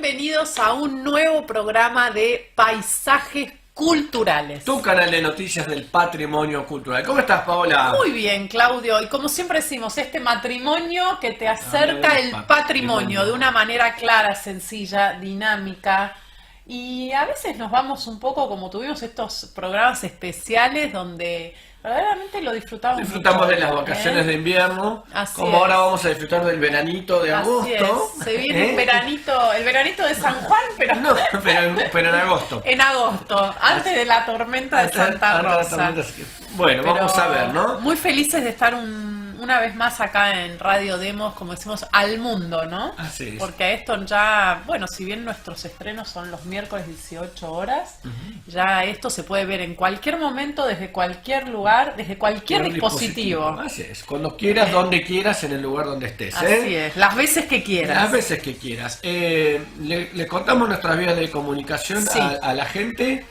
bienvenidos a un nuevo programa de Paisajes Culturales. Tu canal de noticias del patrimonio cultural. ¿Cómo estás, Paola? Muy bien, Claudio. Y como siempre decimos, este matrimonio que te acerca el patrimonio de una manera clara, sencilla, dinámica. Y a veces nos vamos un poco, como tuvimos estos programas especiales donde verdaderamente lo disfrutamos mucho, de las vacaciones de invierno, Así como es. Ahora vamos a disfrutar del veranito de agosto. Así es. Se viene el veranito de San Juan, pero No, pero en agosto. en agosto, antes de la tormenta de Santa Rosa. Bueno, Pero vamos a ver, ¿no? Muy felices de estar una vez más acá en Radio Demos, como decimos, al mundo, ¿no? Así es. Porque esto ya, bueno, si bien nuestros estrenos son los miércoles 18 horas, ya esto se puede ver en cualquier momento, desde cualquier lugar, desde cualquier dispositivo. Así es, cuando quieras, donde quieras, en el lugar donde estés. Así es, las veces que quieras. Las veces que quieras. Le contamos nuestras vías de comunicación Sí. a la gente.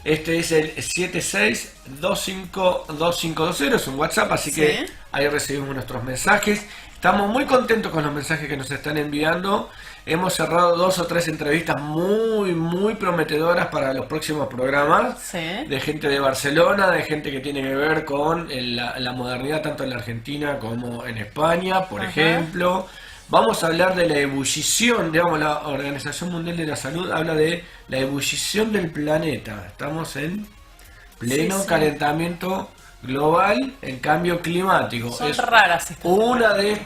Este es el 76252520, es un WhatsApp, así Sí. que ahí recibimos nuestros mensajes. Estamos muy contentos con los mensajes que nos están enviando. Hemos cerrado 2 o 3 entrevistas muy prometedoras para los próximos programas. Sí. De gente de Barcelona, de gente que tiene que ver con la modernidad tanto en la Argentina como en España, por Ajá. ejemplo. Vamos a hablar de la ebullición, digamos, la Organización Mundial de la Salud habla de la ebullición del planeta. Estamos en pleno Sí, sí. calentamiento global, el cambio climático. Son Es raras estas una de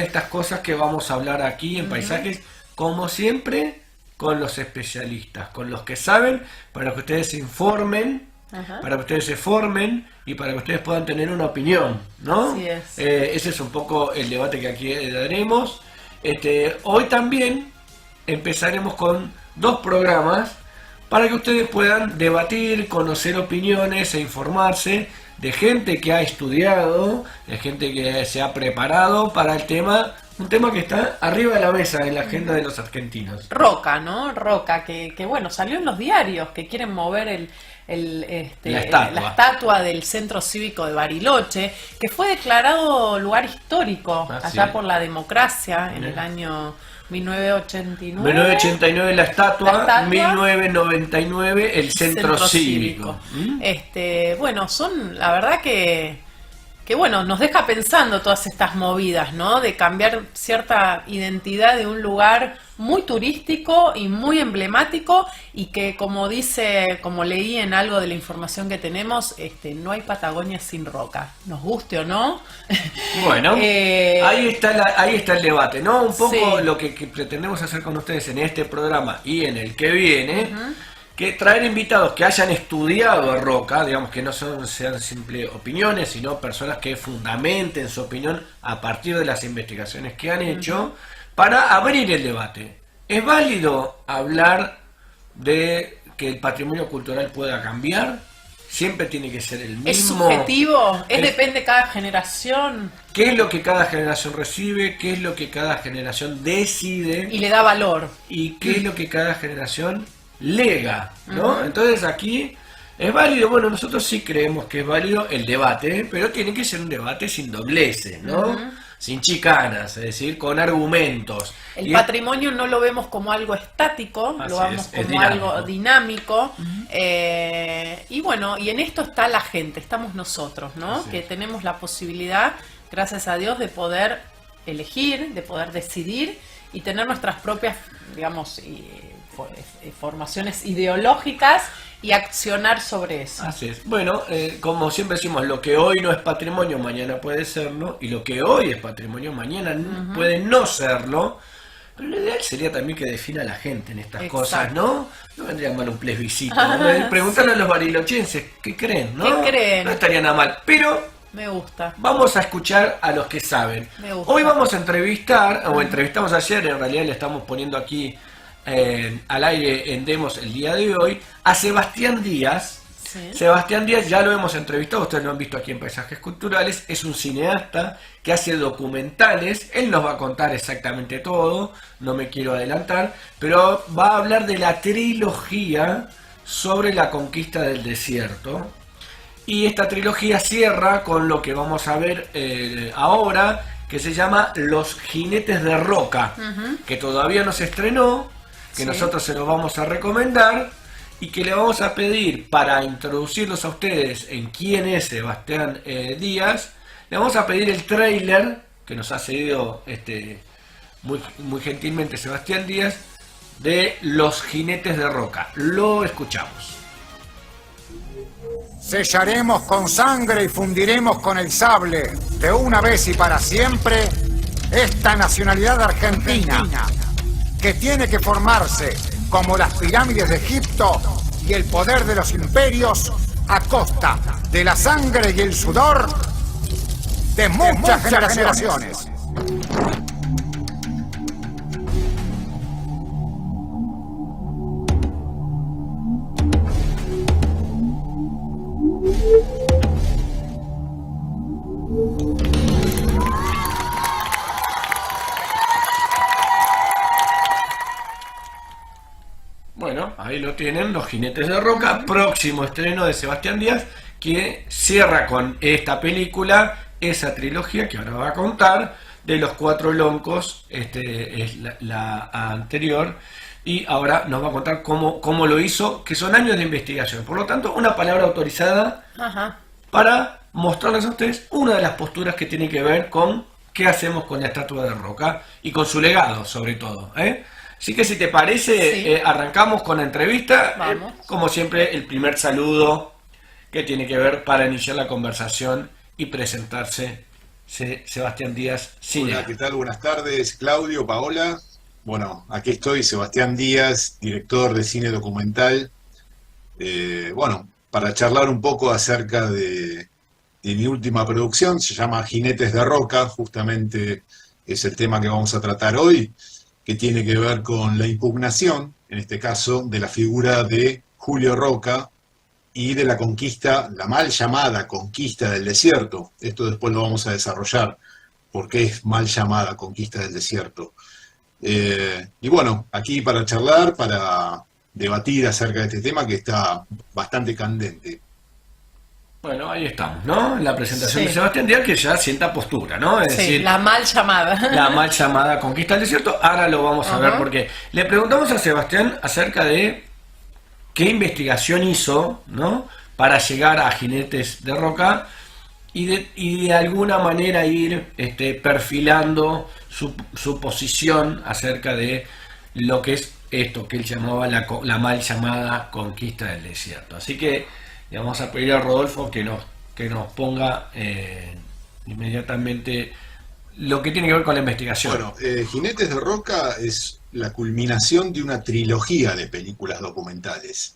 estas cosas que vamos a hablar aquí en Paisajes, como siempre, con los especialistas, con los que saben, para que ustedes se informen, Ajá. para que ustedes se formen y para que ustedes puedan tener una opinión, ¿no? Así es. Ese es un poco el debate que aquí daremos. Hoy también empezaremos con 2 programas para que ustedes puedan debatir, conocer opiniones e informarse de gente que ha estudiado, de gente que se ha preparado para el tema, un tema que está arriba de la mesa en la agenda de los argentinos. Roca, ¿no? Roca, que bueno, salió en los diarios, que quieren mover La estatua del Centro Cívico de Bariloche, que fue declarado lugar histórico Así allá es. por la democracia en Bien. el año 1989. 1989 la estatua, La estatua. 1999 el centro cívico. Bueno, son la verdad que bueno, nos deja pensando todas estas movidas, ¿no? De cambiar cierta identidad de un lugar muy turístico y muy emblemático y que como leí en algo de la información que tenemos, no hay Patagonia sin roca, nos guste o no. Bueno, ahí está el debate, ¿no? Un poco Sí. lo que pretendemos hacer con ustedes en este programa y en el que viene, que traer invitados que hayan estudiado a Roca, digamos que no sean simples opiniones, sino personas que fundamenten su opinión a partir de las investigaciones que han hecho, para abrir el debate. ¿Es válido hablar de que el patrimonio cultural pueda cambiar? ¿Siempre tiene que ser el mismo? ¿Es subjetivo? ¿Depende de cada generación? ¿Qué es lo que cada generación recibe? ¿Qué es lo que cada generación decide? Y le da valor. ¿Y qué es lo que cada generación lega? ¿No? Entonces aquí es válido. Bueno, nosotros sí creemos que es válido el debate, pero tiene que ser un debate sin dobleces, ¿no? Sin chicanas, es decir, con argumentos. El Y patrimonio no lo vemos como algo estático, Así lo vemos es como dinámico. algo dinámico. Y bueno, y en esto está la gente, estamos nosotros, ¿no? Así Que es. tenemos la posibilidad, gracias a Dios, de poder elegir, de poder decidir y tener nuestras propias, digamos, formaciones ideológicas y accionar sobre eso. Así es. Bueno, como siempre decimos, lo que hoy no es patrimonio, mañana puede serlo, y lo que hoy es patrimonio, mañana puede no serlo. Pero lo ideal sería también que defina la gente en estas Exacto. cosas, ¿no? No vendría mal un plebiscito. ¿No? Preguntarle a los barilochenses qué creen, ¿no? ¿Qué creen? No estaría nada mal. Pero Me gusta. vamos a escuchar a los que saben. Me gusta. Hoy vamos a entrevistar, o entrevistamos ayer, en realidad le estamos poniendo aquí al aire en Demos el día de hoy, a Sebastián Díaz. Sí. Sebastián Díaz ya lo hemos entrevistado, ustedes lo han visto aquí en Paisajes Culturales, es un cineasta que hace documentales, él nos va a contar exactamente todo, no me quiero adelantar, pero va a hablar de la trilogía sobre la conquista del desierto. Y esta trilogía cierra con lo que vamos a ver ahora, que se llama Los Jinetes de Roca, que todavía no se estrenó, que Sí. nosotros se los vamos a recomendar y que le vamos a pedir para introducirlos a ustedes en quién es Sebastián Díaz. Le vamos a pedir el tráiler que nos ha cedido muy, muy gentilmente Sebastián Díaz de Los Jinetes de Roca. Lo escuchamos. Sellaremos con sangre y fundiremos con el sable, de una vez y para siempre, esta nacionalidad argentina, que tiene que formarse como las pirámides de Egipto y el poder de los imperios a costa de la sangre y el sudor de muchas generaciones. Bueno, ahí lo tienen, Los Jinetes de Roca, próximo estreno de Sebastián Díaz, que cierra con esta película, esa trilogía que ahora va a contar, de Los Cuatro Loncos, es la anterior, y ahora nos va a contar cómo lo hizo, que son años de investigación. Por lo tanto, una palabra autorizada Ajá. para mostrarles a ustedes una de las posturas que tiene que ver con qué hacemos con la estatua de Roca y con su legado, sobre todo, ¿eh? Así que si te parece, Sí. arrancamos con la entrevista. Vamos. Como siempre, el primer saludo que tiene que ver para iniciar la conversación y presentarse Sebastián Díaz. Hola, ¿qué tal? Buenas tardes, Claudio, Paola. Bueno, aquí estoy, Sebastián Díaz, director de cine documental. Bueno, para charlar un poco acerca de mi última producción, se llama Jinetes de Roca, justamente es el tema que vamos a tratar hoy, que tiene que ver con la impugnación, en este caso, de la figura de Julio Roca y de la conquista, la mal llamada conquista del desierto. Esto después lo vamos a desarrollar, porque es mal llamada conquista del desierto. Y bueno, aquí para charlar, para debatir acerca de este tema que está bastante candente. Bueno, ahí estamos, ¿no? La presentación Sí. de Sebastián Díaz, que ya sienta postura, ¿no? Es Sí, decir, la mal llamada. la mal llamada conquista del desierto. Ahora lo vamos a ver Ajá. porque le preguntamos a Sebastián acerca de qué investigación hizo, ¿no? Para llegar a Jinetes de Roca y de alguna manera ir perfilando su posición acerca de lo que es esto que él llamaba la mal llamada conquista del desierto. Así que le vamos a pedir a Rodolfo que nos ponga inmediatamente lo que tiene que ver con la investigación. Bueno, Jinetes de Roca es la culminación de una trilogía de películas documentales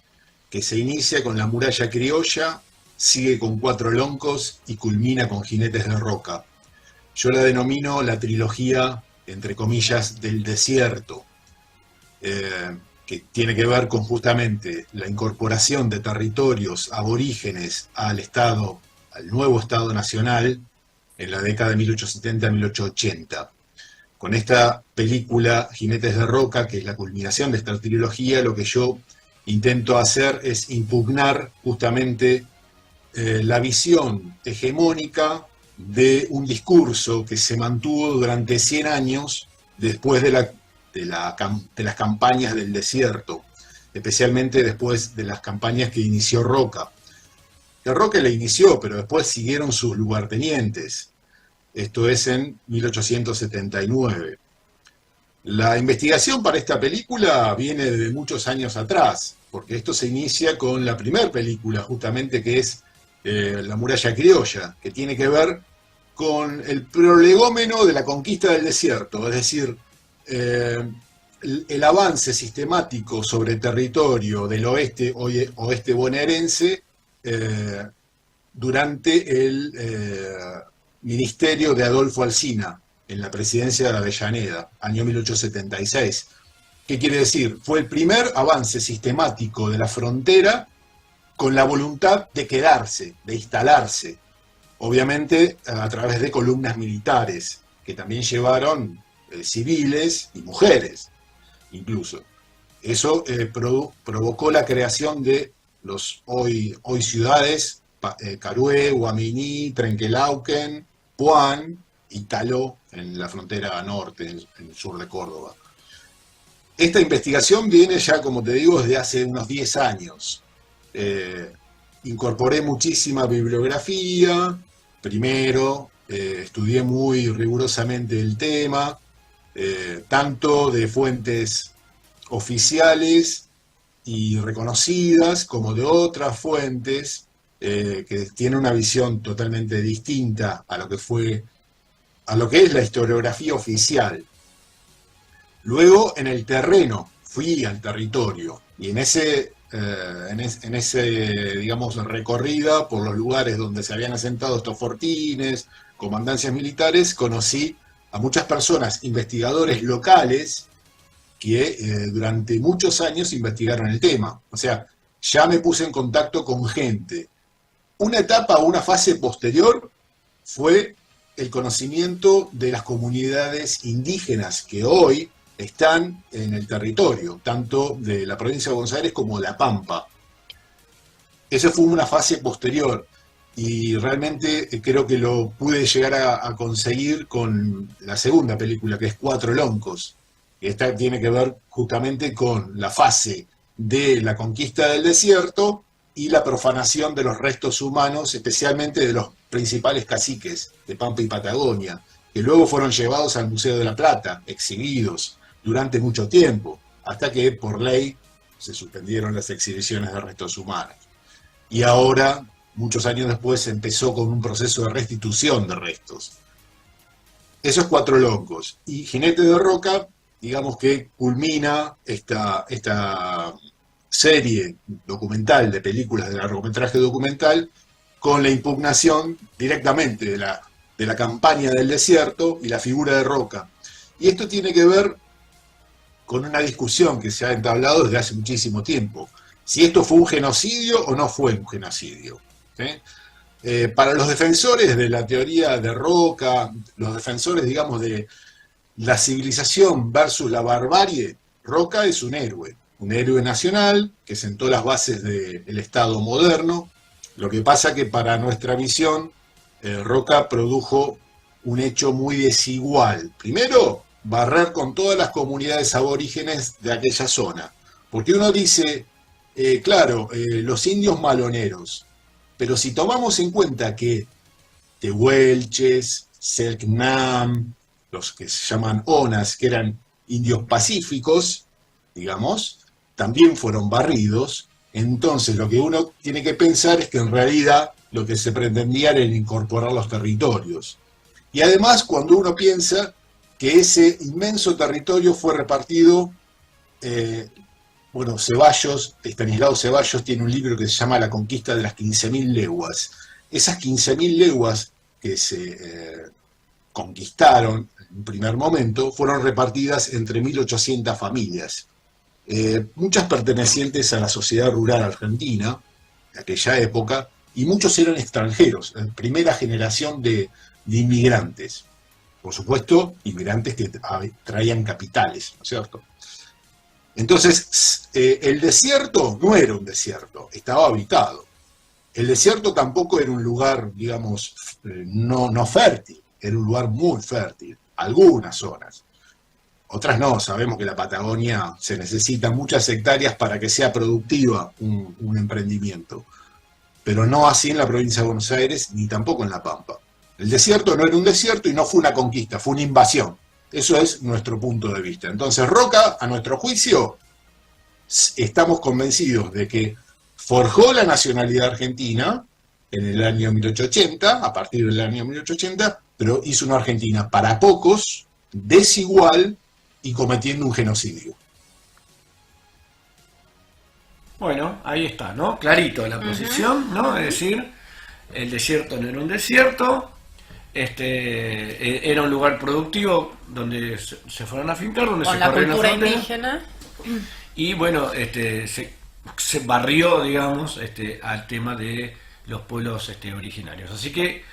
que se inicia con La Muralla Criolla, sigue con Cuatro Loncos y culmina con Jinetes de Roca. Yo la denomino la trilogía, entre comillas, del desierto, que tiene que ver con justamente la incorporación de territorios aborígenes al Estado, al nuevo Estado Nacional, en la década de 1870-1880. Con esta película, Jinetes de Roca, que es la culminación de esta trilogía, lo que yo intento hacer es impugnar justamente la visión hegemónica de un discurso que se mantuvo durante 100 años después de las campañas del desierto, especialmente después de las campañas que inició Roca. Que Roca le inició, pero después siguieron sus lugartenientes. Esto es en 1879. La investigación para esta película viene de muchos años atrás, porque esto se inicia con la primera película, justamente, que es La Muralla Criolla, que tiene que ver con el prolegómeno de la conquista del desierto, es decir, el avance sistemático sobre el territorio del oeste bonaerense durante el ministerio de Adolfo Alsina, en la presidencia de Avellaneda, año 1876. ¿Qué quiere decir? Fue el primer avance sistemático de la frontera con la voluntad de quedarse, de instalarse, obviamente a través de columnas militares, que también llevaron civiles y mujeres, incluso. Eso provocó la creación de los hoy ciudades, Carué, Guaminí, Trenquelauquen, Puan y Taló, en la frontera norte, en el sur de Córdoba. Esta investigación viene ya, como te digo, desde hace unos 10 años. Incorporé muchísima bibliografía, primero, estudié muy rigurosamente el tema, tanto de fuentes oficiales y reconocidas como de otras fuentes que tienen una visión totalmente distinta a lo que es la historiografía oficial. Luego, en el terreno, fui al territorio y en ese, digamos, recorrida por los lugares donde se habían asentado estos fortines, comandancias militares, conocí a muchas personas, investigadores locales, que durante muchos años investigaron el tema. O sea, ya me puse en contacto con gente. Una etapa o una fase posterior fue el conocimiento de las comunidades indígenas que hoy están en el territorio, tanto de la provincia de Buenos Aires como de La Pampa. Esa fue una fase posterior y realmente creo que lo pude llegar a conseguir con la segunda película, que es Cuatro Loncos. Esta tiene que ver justamente con la fase de la conquista del desierto y la profanación de los restos humanos, especialmente de los principales caciques de Pampa y Patagonia, que luego fueron llevados al Museo de la Plata, exhibidos durante mucho tiempo, hasta que por ley se suspendieron las exhibiciones de restos humanos. Y ahora, muchos años después, se empezó con un proceso de restitución de restos. Eso es Cuatro Loncos. Y Jinete de Roca, digamos que culmina esta serie documental de películas de largometraje documental con la impugnación directamente de la campaña del desierto y la figura de Roca. Y esto tiene que ver con una discusión que se ha entablado desde hace muchísimo tiempo. Si esto fue un genocidio o no fue un genocidio. ¿Sí? Para los defensores de la teoría de Roca, los defensores, digamos, de la civilización versus la barbarie, Roca es un héroe nacional que sentó las bases del Estado moderno. Lo que pasa que para nuestra visión, Roca produjo un hecho muy desigual. Primero, barrer con todas las comunidades aborígenes de aquella zona. Porque uno dice, claro, los indios maloneros, pero si tomamos en cuenta que tehuelches, selknam, los que se llaman onas, que eran indios pacíficos, digamos, también fueron barridos, entonces lo que uno tiene que pensar es que en realidad lo que se pretendía era incorporar los territorios. Y además, cuando uno piensa que ese inmenso territorio fue repartido, Ceballos, Estanislao Ceballos tiene un libro que se llama La conquista de las 15.000 leguas. Esas 15.000 leguas que se conquistaron en un primer momento fueron repartidas entre 1.800 familias, muchas pertenecientes a la sociedad rural argentina de aquella época, y muchos eran extranjeros, primera generación de inmigrantes. Por supuesto, inmigrantes que traían capitales, ¿no es cierto? Entonces, el desierto no era un desierto, estaba habitado. El desierto tampoco era un lugar, digamos, no fértil, era un lugar muy fértil, algunas zonas. Otras no, sabemos que la Patagonia se necesitan muchas hectáreas para que sea productiva un emprendimiento, pero no así en la provincia de Buenos Aires ni tampoco en La Pampa. El desierto no era un desierto y no fue una conquista, fue una invasión. Eso es nuestro punto de vista. Entonces Roca, a nuestro juicio, estamos convencidos de que forjó la nacionalidad argentina en el año 1880, a partir del año 1880, pero hizo una Argentina para pocos, desigual y cometiendo un genocidio. Bueno, ahí está, ¿no? Clarito la posición, ¿no? Es decir, el desierto no era un desierto, era un lugar productivo donde se fueron a fincar, donde con se la corrieron cultura las fronteras. indígena. Y bueno, se barrió, digamos, al tema de los pueblos originarios. Así que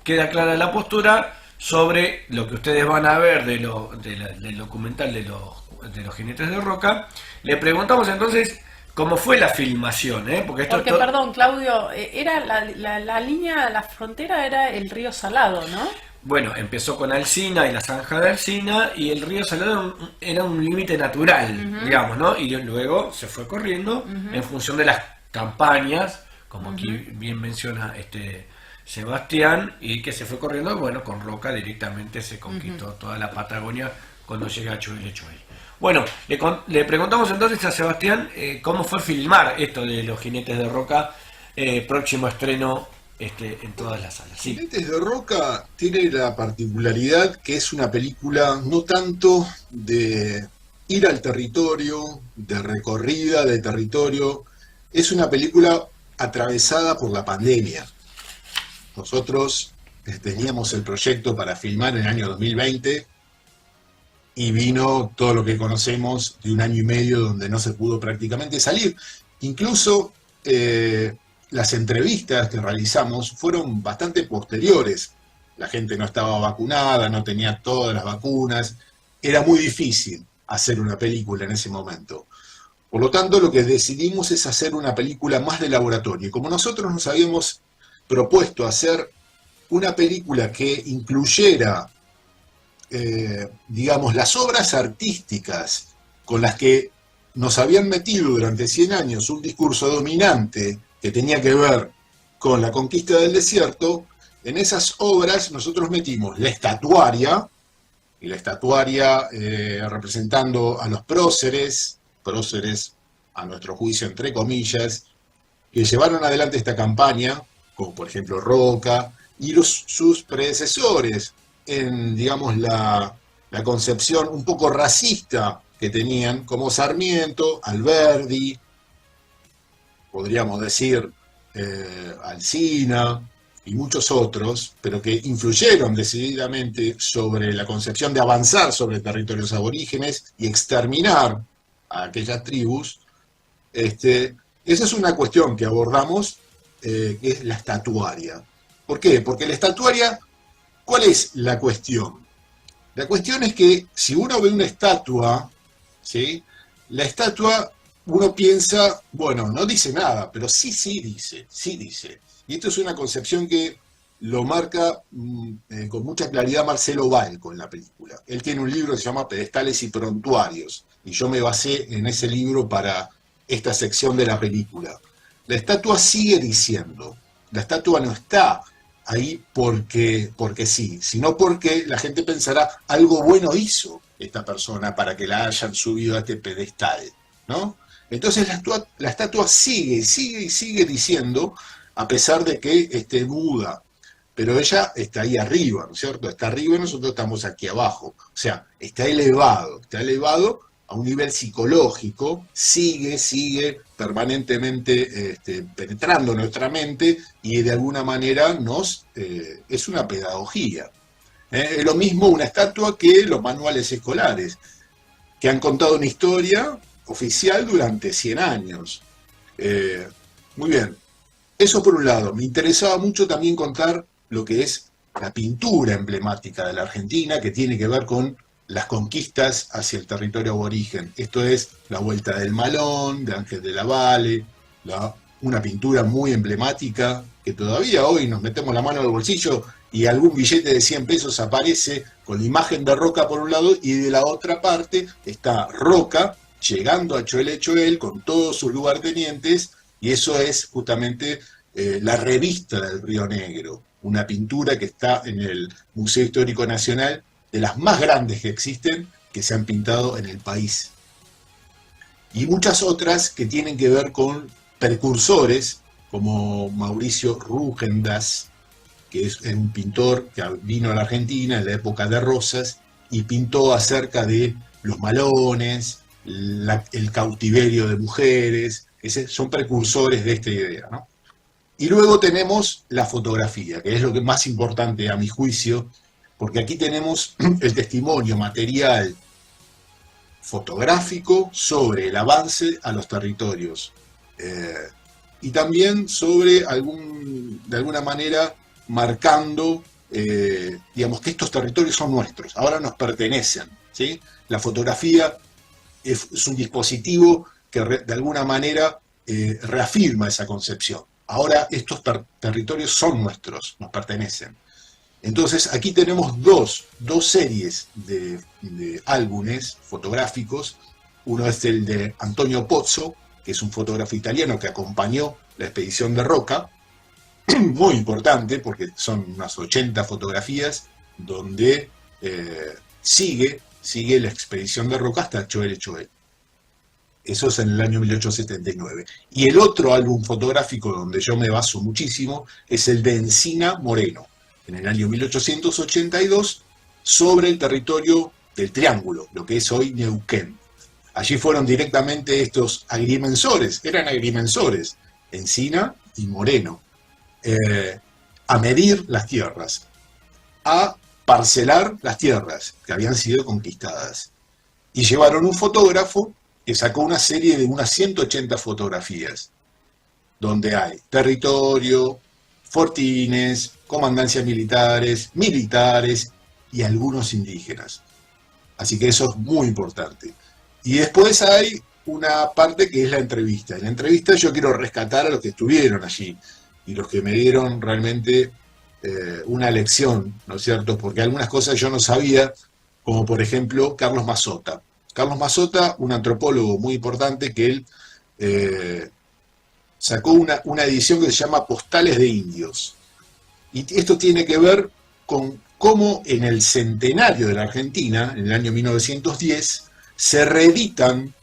queda clara la postura sobre lo que ustedes van a ver del documental de los jinetes de Roca. Le preguntamos entonces cómo fue la filmación, ¿eh? Porque Porque, perdón, Claudio, era la línea, la frontera era el río Salado, ¿no? Bueno, empezó con Alsina y la zanja de Alsina, y el río Salado era un límite natural, digamos, ¿no? Y luego se fue corriendo en función de las campañas, como aquí bien menciona Sebastián, y que se fue corriendo, bueno, con Roca directamente se conquistó toda la Patagonia cuando llega a Choel. Bueno, le preguntamos entonces a Sebastián cómo fue filmar esto de Los Jinetes de Roca, próximo estreno en todas las salas. Sí. Jinetes de Roca tiene la particularidad que es una película no tanto de ir al territorio, de recorrida de territorio, es una película atravesada por la pandemia. Nosotros teníamos el proyecto para filmar en el año 2020 y vino todo lo que conocemos de un año y medio donde no se pudo prácticamente salir. Incluso las entrevistas que realizamos fueron bastante posteriores. La gente no estaba vacunada, no tenía todas las vacunas. Era muy difícil hacer una película en ese momento. Por lo tanto, lo que decidimos es hacer una película más de laboratorio. Y como nosotros nos habíamos propuesto hacer una película que incluyera, digamos, las obras artísticas con las que nos habían metido durante 100 años un discurso dominante que tenía que ver con la conquista del desierto, en esas obras nosotros metimos la estatuaria, y la estatuaria representando a los próceres a nuestro juicio entre comillas, que llevaron adelante esta campaña, como por ejemplo Roca, y sus predecesores, en, digamos, la concepción un poco racista que tenían, como Sarmiento, Alberdi, podríamos decir Alsina y muchos otros, pero que influyeron decididamente sobre la concepción de avanzar sobre territorios aborígenes y exterminar a aquellas tribus. Esa es una cuestión que abordamos, que es la estatuaria. ¿Por qué? Porque la estatuaria, ¿cuál es la cuestión? La cuestión es que si uno ve una estatua, ¿sí? La estatua, uno piensa, bueno, no dice nada, pero sí dice. Y esto es una concepción que lo marca con mucha claridad Marcelo Balco en la película. Él tiene un libro que se llama Pedestales y Prontuarios, y yo me basé en ese libro para esta sección de la película. La estatua sigue diciendo, la estatua no está ahí porque sí, sino porque la gente pensará, algo bueno hizo esta persona para que la hayan subido a este pedestal, ¿no? Entonces la estatua sigue diciendo, a pesar de que esté muda, pero ella está ahí arriba, ¿no es cierto? Está arriba y nosotros estamos aquí abajo. O sea, está elevado a un nivel psicológico, sigue permanentemente penetrando nuestra mente y de alguna manera es una pedagogía. Es lo mismo una estatua que los manuales escolares, que han contado una historia oficial durante 100 años. Muy bien, eso por un lado. Me interesaba mucho también contar lo que es la pintura emblemática de la Argentina, que tiene que ver con las conquistas hacia el territorio aborigen. Esto es la Vuelta del Malón, de Ángel de la Valle, una pintura muy emblemática, que todavía hoy nos metemos la mano en el bolsillo y algún billete de 100 pesos aparece con la imagen de Roca por un lado, y de la otra parte está Roca llegando a Choel con todos sus lugartenientes, y eso es justamente la revista del Río Negro, una pintura que está en el Museo Histórico Nacional, de las más grandes que existen, que se han pintado en el país. Y muchas otras que tienen que ver con precursores, como Mauricio Rúgendas, que es un pintor que vino a la Argentina en la época de Rosas, y pintó acerca de los malones, el cautiverio de mujeres, son precursores de esta idea, ¿no? Y luego tenemos la fotografía, que es lo que más importante a mi juicio, porque aquí tenemos el testimonio material fotográfico sobre el avance a los territorios, y también sobre de alguna manera marcando, digamos, que estos territorios son nuestros, ahora nos pertenecen, ¿sí? La fotografía es un dispositivo que de alguna manera reafirma esa concepción. Ahora estos territorios son nuestros, nos pertenecen. Entonces aquí tenemos dos series de álbumes fotográficos. Uno es el de Antonio Pozzo, que es un fotógrafo italiano que acompañó la expedición de Roca, muy importante porque son unas 80 fotografías donde sigue la expedición de Roca hasta Choel Choel. Eso es en el año 1879. Y el otro álbum fotográfico donde yo me baso muchísimo es el de Encina Moreno, en el año 1882, sobre el territorio del Triángulo, lo que es hoy Neuquén. Allí fueron directamente estos agrimensores, eran agrimensores, Encina y Moreno, a medir las tierras, a parcelar las tierras que habían sido conquistadas. Y llevaron un fotógrafo que sacó una serie de unas 180 fotografías, donde hay territorio, fortines, comandancias militares y algunos indígenas. Así que eso es muy importante. Y después hay una parte que es la entrevista. En la entrevista yo quiero rescatar a los que estuvieron allí y los que me dieron realmente una lección, ¿no es cierto? Porque algunas cosas yo no sabía, como por ejemplo Carlos Mazota. Carlos Mazota, un antropólogo muy importante, que él sacó una edición que se llama Postales de Indios. Y esto tiene que ver con cómo en el centenario de la Argentina, en el año 1910, se reeditan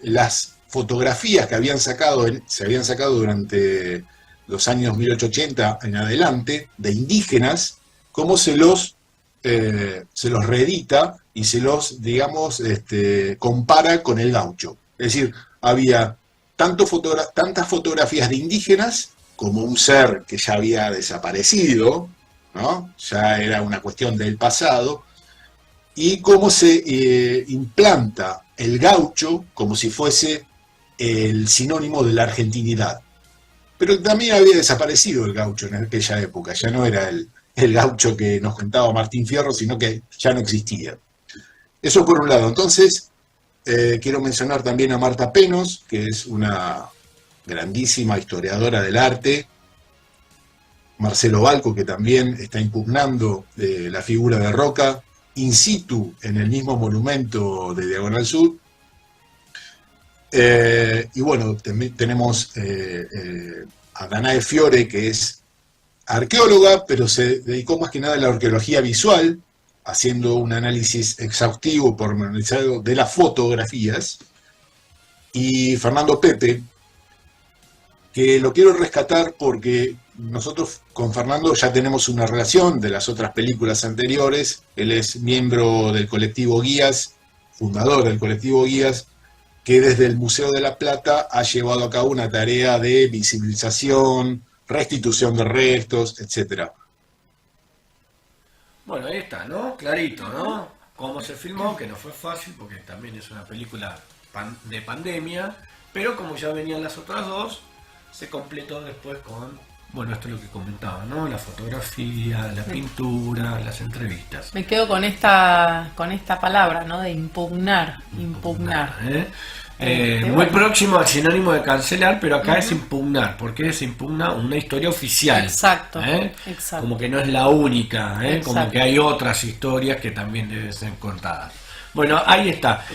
las fotografías que se habían sacado durante los años 1880 en adelante, de indígenas, cómo se los reedita y se los, digamos, compara con el gaucho. Es decir, había tantas fotografías de indígenas como un ser que ya había desaparecido, ¿no? Ya era una cuestión del pasado, y cómo se implanta el gaucho como si fuese el sinónimo de la argentinidad. Pero también había desaparecido el gaucho en aquella época, ya no era el gaucho que nos contaba Martín Fierro, sino que ya no existía. Eso por un lado. Entonces, quiero mencionar también a Marta Penos, que es una grandísima historiadora del arte. Marcelo Balco, que también está impugnando la figura de Roca in situ en el mismo monumento de Diagonal Sur. Y bueno, tenemos a Danae Fiore, que es arqueóloga, pero se dedicó más que nada a la arqueología visual, haciendo un análisis exhaustivo, pormenorizado de las fotografías. Y Fernando Pepe, que lo quiero rescatar porque nosotros con Fernando ya tenemos una relación de las otras películas anteriores. Él es miembro del colectivo Guías, fundador del colectivo Guías, que desde el Museo de la Plata ha llevado a cabo una tarea de visibilización, restitución de restos, etc. Bueno, ahí está, ¿no? Clarito, ¿no? Cómo se filmó, que no fue fácil, porque también es una película de pandemia, pero como ya venían las otras dos, se completó después con, bueno, esto es lo que comentaba, ¿no? La fotografía, la pintura, las entrevistas. Me quedo con esta palabra, ¿no? De impugnar. Muy bueno. próximo al sinónimo de cancelar, pero acá es impugnar, porque se impugna una historia oficial. Exacto, exacto. Como que no es la única, como Exacto. que hay otras historias que también deben ser contadas. Bueno, ahí está.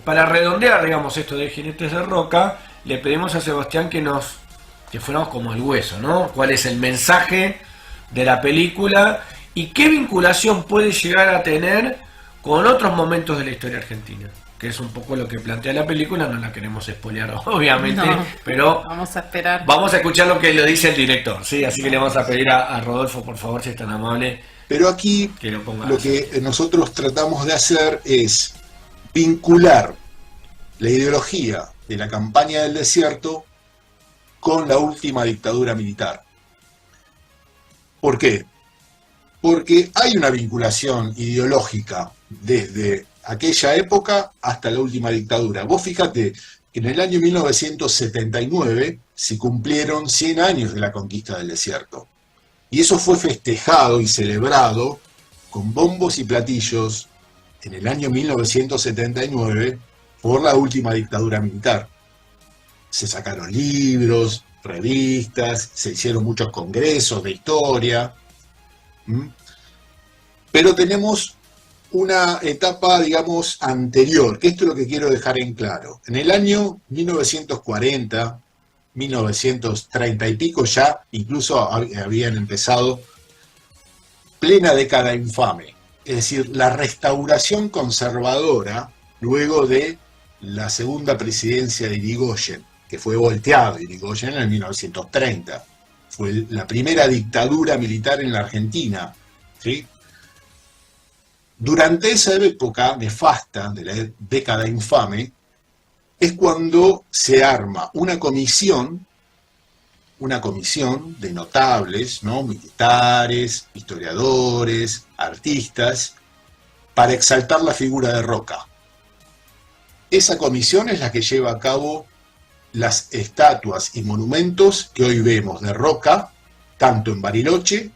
Para redondear, digamos, esto de Jinetes de Roca, le pedimos a Sebastián que fuéramos como al hueso, ¿no? ¿Cuál es el mensaje de la película y qué vinculación puede llegar a tener con otros momentos de la historia argentina? Que es un poco lo que plantea la película, no la queremos spoilear obviamente, No, pero vamos a esperar. vamos a escuchar lo que lo dice el director, ¿sí? Así que le vamos a pedir a Rodolfo, por favor, si es tan amable, Pero aquí que lo ponga. lo que nosotros tratamos de hacer es vincular la ideología de la campaña del desierto con la última dictadura militar. ¿Por qué? Porque hay una vinculación ideológica desde aquella época hasta la última dictadura. Vos fíjate que en el año 1979 se cumplieron 100 años de la conquista del desierto. Y eso fue festejado y celebrado con bombos y platillos en el año 1979 por la última dictadura militar. Se sacaron libros, revistas, se hicieron muchos congresos de historia. Pero tenemos una etapa, digamos, anterior, que esto es lo que quiero dejar en claro. En el año 1940, 1930 y pico ya, incluso habían empezado plena década infame. Es decir, la restauración conservadora luego de la segunda presidencia de Irigoyen, que fue volteado Irigoyen en el 1930. Fue la primera dictadura militar en la Argentina, ¿sí? Durante esa época nefasta de la década infame, es cuando se arma una comisión de notables, ¿no? Militares, historiadores, artistas, para exaltar la figura de Roca. Esa comisión es la que lleva a cabo las estatuas y monumentos que hoy vemos de Roca, tanto en Bariloche,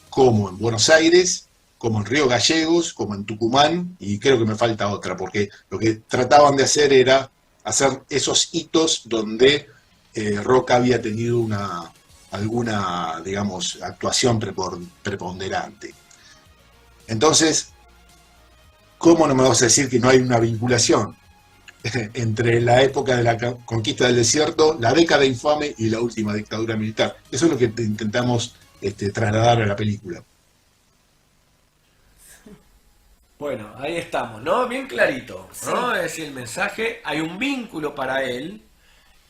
como en Buenos Aires, como en Río Gallegos, como en Tucumán, y creo que me falta otra, porque lo que trataban de hacer era hacer esos hitos donde Roca había tenido alguna, digamos, actuación preponderante. Entonces, ¿cómo no me vas a decir que no hay una vinculación entre la época de la conquista del desierto, la década infame y la última dictadura militar? Eso es lo que intentamos trasladar a la película. Bueno, ahí estamos, ¿no? Bien clarito, ¿no? Sí. Es decir, el mensaje, hay un vínculo para él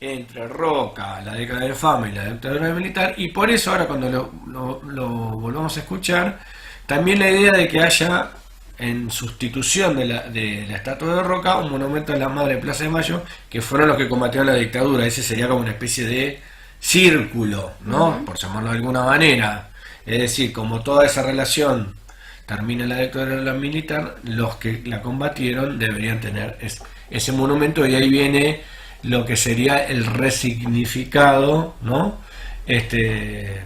entre Roca, la década infame y la dictadura militar, y por eso ahora cuando lo volvamos a escuchar, también la idea de que haya, en sustitución de la estatua de Roca, un monumento a la Madre de Plaza de Mayo, que fueron los que combatieron la dictadura. Ese sería como una especie de círculo, ¿no? Por llamarlo de alguna manera. Es decir, como toda esa relación termina la dictadura militar, los que la combatieron deberían tener ese monumento, y ahí viene lo que sería el resignificado, ¿no? De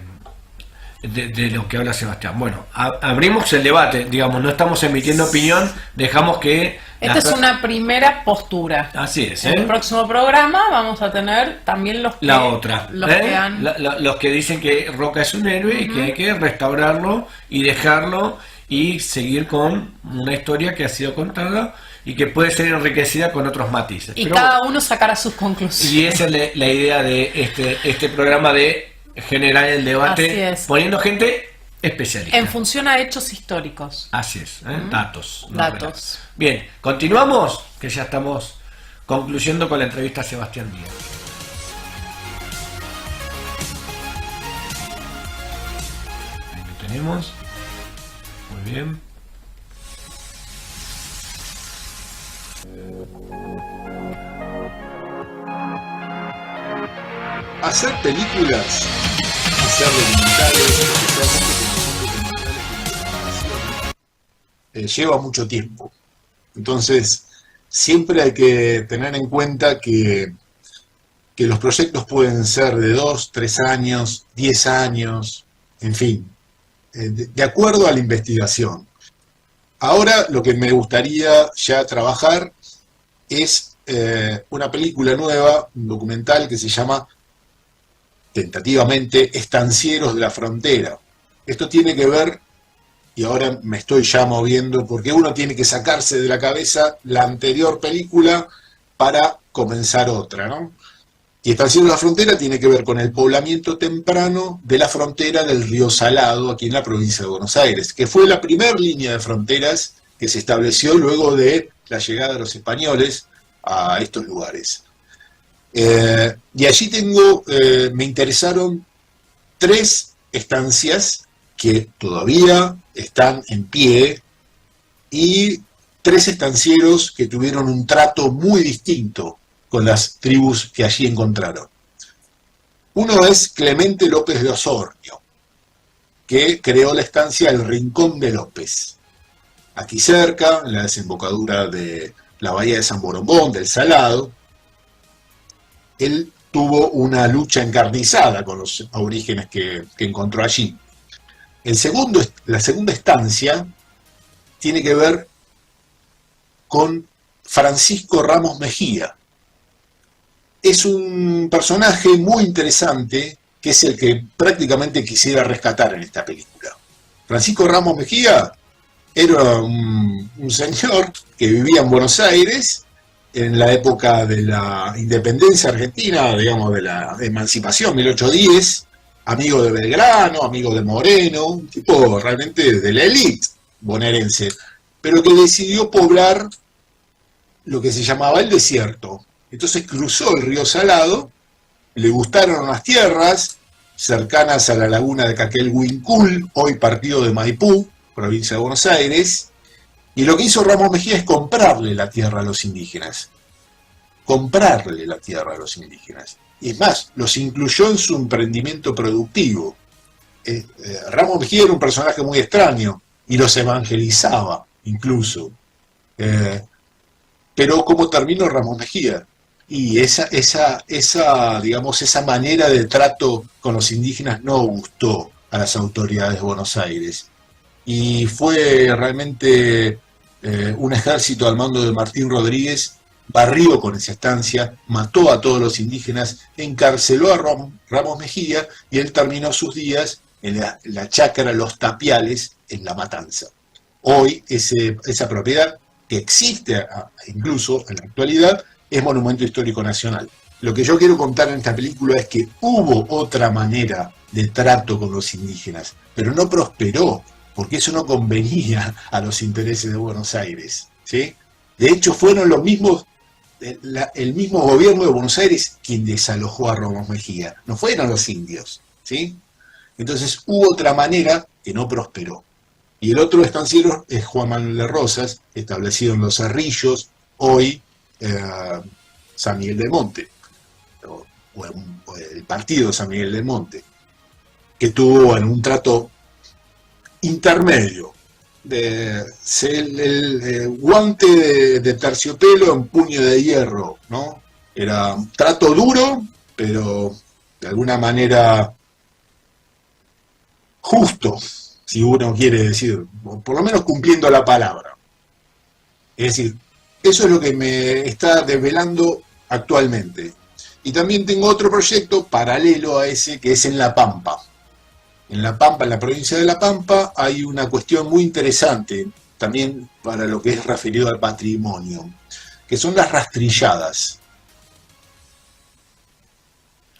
lo que habla Sebastián. Bueno, abrimos el debate, digamos, no estamos emitiendo opinión, dejamos que... Esta es una primera postura. Así es, En el próximo programa vamos a tener también los que, la otra, los que dicen que Roca es un héroe y que hay que restaurarlo y dejarlo y seguir con una historia que ha sido contada y que puede ser enriquecida con otros matices. Y pero cada uno sacará sus conclusiones. Y esa es la idea de este programa, de generar el debate poniendo gente especialista. En función a hechos históricos. Así es, datos. Datos. Bien, continuamos, que ya estamos concluyendo con la entrevista a Sebastián Díaz. Ahí lo tenemos. Muy bien. Hacer películas, hacer documentales, especialmente lleva mucho tiempo. Entonces, siempre hay que tener en cuenta que los proyectos pueden ser de 2, 3 años, 10 años, en fin, de acuerdo a la investigación. Ahora lo que me gustaría ya trabajar es una película nueva, un documental que se llama tentativamente Estancieros de la Frontera. Esto tiene que ver, y ahora me estoy ya moviendo, porque uno tiene que sacarse de la cabeza la anterior película para comenzar otra, ¿no? Y Estancieros de la Frontera tiene que ver con el poblamiento temprano de la frontera del Río Salado, aquí en la provincia de Buenos Aires, que fue la primera línea de fronteras que se estableció luego de la llegada de los españoles a estos lugares. Y allí me interesaron 3 estancias que todavía están en pie y 3 estancieros que tuvieron un trato muy distinto con las tribus que allí encontraron. Uno es Clemente López de Osornio, que creó la estancia El Rincón de López, aquí cerca, en la desembocadura de la bahía de San Borombón, del Salado. Él tuvo una lucha encarnizada con los aborígenes que encontró allí. La segunda estancia tiene que ver con Francisco Ramos Mejía. Es un personaje muy interesante, que es el que prácticamente quisiera rescatar en esta película. Francisco Ramos Mejía era un señor que vivía en Buenos Aires en la época de la independencia argentina, digamos, de la emancipación, 1810, amigo de Belgrano, amigo de Moreno, un tipo realmente de la élite bonaerense, pero que decidió poblar lo que se llamaba el desierto. Entonces cruzó el río Salado, le gustaron las tierras cercanas a la laguna de Caquelhuincul, hoy partido de Maipú, provincia de Buenos Aires, y lo que hizo Ramos Mejía es comprarle la tierra a los indígenas. Comprarle la tierra a los indígenas. Y es más, los incluyó en su emprendimiento productivo. Ramos Mejía era un personaje muy extraño, y los evangelizaba, incluso. Pero ¿cómo terminó Ramos Mejía? Y digamos, esa manera de trato con los indígenas no gustó a las autoridades de Buenos Aires. Y fue realmente un ejército al mando de Martín Rodríguez, barrió con esa estancia, mató a todos los indígenas, encarceló a Ramos Mejía, y él terminó sus días en la chacra Los Tapiales, en La Matanza. Hoy esa propiedad, que existe incluso en la actualidad, es Monumento Histórico Nacional. Lo que yo quiero contar en esta película es que hubo otra manera de trato con los indígenas, pero no prosperó, porque eso no convenía a los intereses de Buenos Aires, ¿sí? De hecho, fueron los mismos, el mismo gobierno de Buenos Aires quien desalojó a Ramos Mejía, no fueron los indios, ¿sí? Entonces hubo otra manera que no prosperó. Y el otro estanciero es Juan Manuel de Rosas, establecido en Los Cerrillos, hoy San Miguel del Monte, o el partido San Miguel del Monte, que tuvo en un trato intermedio, el guante de terciopelo en puño de hierro, ¿no? Era un trato duro, pero de alguna manera justo, si uno quiere decir, por lo menos cumpliendo la palabra. Es decir, eso es lo que me está desvelando actualmente. Y también tengo otro proyecto paralelo a ese, que es en La Pampa. En La Pampa, en la provincia de La Pampa, hay una cuestión muy interesante, también para lo que es referido al patrimonio, que son las rastrilladas.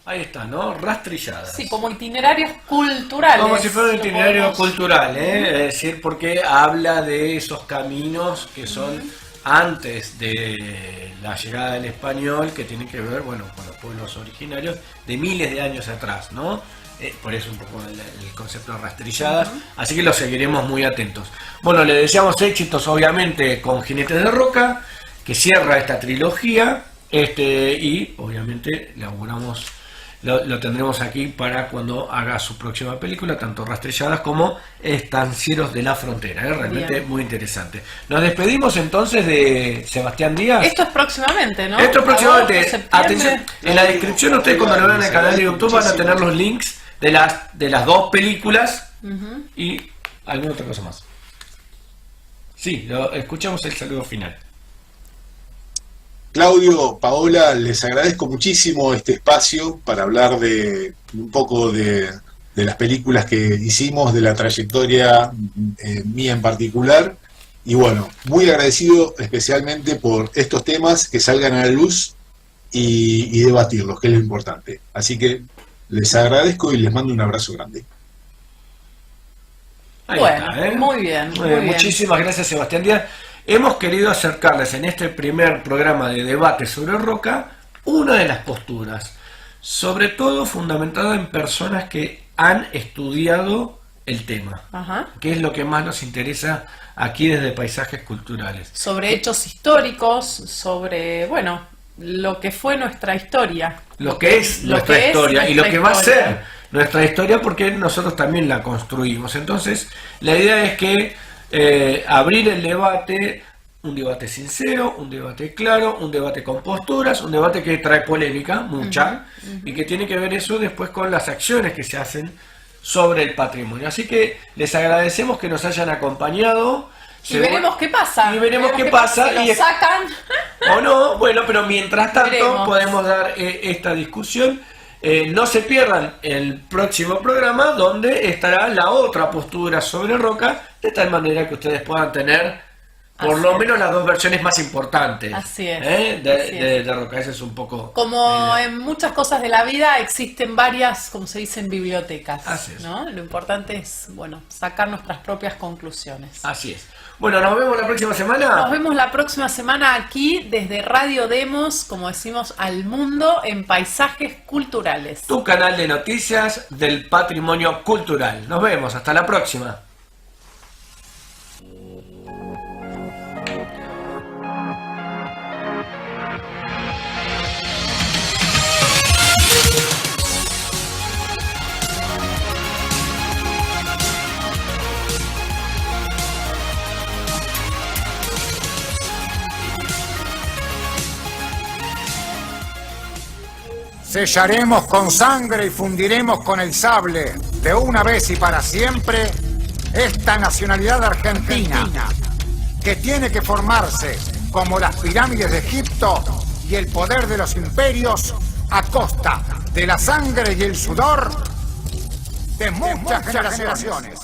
Ahí está, ¿no? Rastrilladas. Sí, como itinerarios culturales. Como si fuera un itinerario cultural, es decir, porque habla de esos caminos que son antes de la llegada del español, que tienen que ver, bueno, con los pueblos originarios de miles de años atrás, ¿no? Por eso un poco el concepto de rastrilladas, así que lo seguiremos muy atentos. Bueno, le deseamos éxitos obviamente con Jinetes de Roca, que cierra esta trilogía, y obviamente lo tendremos aquí para cuando haga su próxima película, tanto Rastrilladas como Estancieros de la Frontera, realmente bien. Muy interesante. Nos despedimos entonces de Sebastián Díaz. Esto es próximamente, ¿no? Esto es próximamente. Atención, en la descripción ustedes cuando lo vean en el canal de YouTube van a tener los links de las dos películas y alguna otra cosa más. Sí, escuchamos el saludo final. Claudio, Paola, les agradezco muchísimo este espacio para hablar de un poco de las películas que hicimos, de la trayectoria mía en particular. Y bueno, muy agradecido especialmente por estos temas, que salgan a la luz y debatirlos, que es lo importante. Así que les agradezco y les mando un abrazo grande. Ahí bueno, está, muy bien. Muchísimas gracias, Sebastián Díaz. Hemos querido acercarles en este primer programa de debate sobre Roca una de las posturas, sobre todo fundamentada en personas que han estudiado el tema, que es lo que más nos interesa aquí desde Paisajes Culturales. Sobre hechos históricos, sobre, bueno, lo que fue nuestra historia. Lo que es nuestra historia y lo que va a ser nuestra historia, porque nosotros también la construimos. Entonces, la idea es que abrir el debate, un debate sincero, un debate claro, un debate con posturas, un debate que trae polémica, mucha, y que tiene que ver eso después con las acciones que se hacen sobre el patrimonio. Así que les agradecemos que nos hayan acompañado. Y veremos qué pasa. Y veremos qué pasa. Si lo y sacan. O no, bueno, pero mientras tanto Veremos. podemos dar esta discusión. No se pierdan el próximo programa donde estará la otra postura sobre Roca, de tal manera que ustedes puedan tener por lo menos las dos versiones más importantes. Así es. De Roca. Ese es un poco... Como en muchas cosas de la vida existen varias, como se dice, bibliotecas. Así es. ¿no? Lo importante es, bueno, sacar nuestras propias conclusiones. Así es. Bueno, nos vemos la próxima semana. Nos vemos la próxima semana aquí desde Radio Demos, como decimos, al mundo en paisajes culturales. Tu canal de noticias del patrimonio cultural. Nos vemos, hasta la próxima. Sellaremos con sangre y fundiremos con el sable, de una vez y para siempre, esta nacionalidad argentina, que tiene que formarse como las pirámides de Egipto y el poder de los imperios a costa de la sangre y el sudor de muchas generaciones.